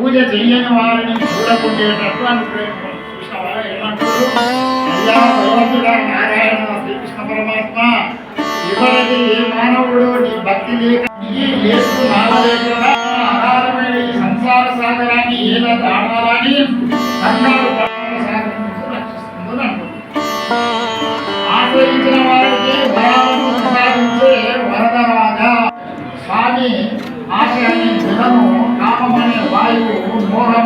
పూజ చెయ్యని వారిని చూడకుండేటట్టు అనుగ్రహించారు. చూసావా ఏమంటారు? అయ్యా భగవంతుడా నారాయణ శ్రీకృష్ణ పరమాత్మ, ఇవరికి ఏ మానవుడు నీ భక్తి లేక లేస్తూ నాలలేకుండా ఆధారమైన ఈ సంసార సాగరాన్ని ఏలా దాటాలని కన్నాడు ఆశ్రయించిన వారికి వరాలను ప్రసాదించే వరదరాజా స్వామి ఆశయాన్ని గుణము కామమనే వాయువు మోహం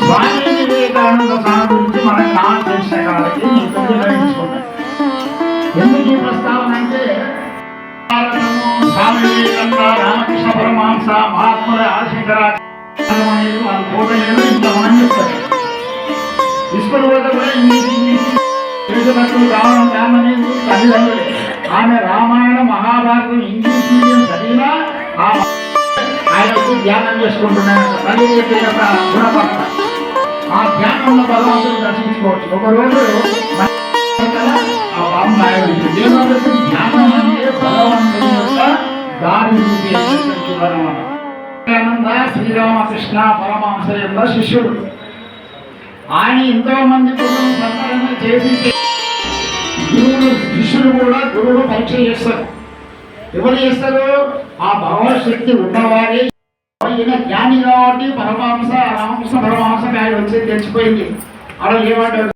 స్వామి వివేకానంద స్వామి గురించి మనం కాన్ఫరెన్స్కి ఎందుకు ఈ ప్రస్తావన అంటే స్వామి వివేకానంద రామకృష్ణ పరమహంస మహాత్ముల ఆశీర్వాదం వాళ్ళ పోతలేదు ఇంత మనం చెప్తారు. ఇస్కూల్ పోతే కూడా ఇంగ్లీష్ కావడం కామనేది తల్లిదండ్రులే. ఆమె రామాయణ మహాభారతం ఇంగ్లీష్ మీడియం చదివినా ఆయన వచ్చి ధ్యానం చేసుకుంటున్నాడు. తల్లి గుణపడత ఆ ధ్యానంలో భగవంతుడు దర్శించుకోవచ్చు. ఒకరోజు ఆ బాబు ధ్యానం అంటే భగవంతుడి యొక్క దారి చూపించానంద శ్రీరామకృష్ణ పరమహంస యొక్క శిష్యుడు. ఆయన ఎంతో మంది సంతరణ చేసి గురువులు శిష్యులు కూడా గురువులు పరీక్ష చేస్తారు. ఎవరు చేస్తారు? ఆ భగవత్ శక్తి ఉన్నవారే. ఈయన జ్ఞాని కాబట్టి పరమహంస రామకృష్ణ పరమహంస ఆయన వచ్చి తెచ్చిపోయింది. అక్కడ ఏమంటారు?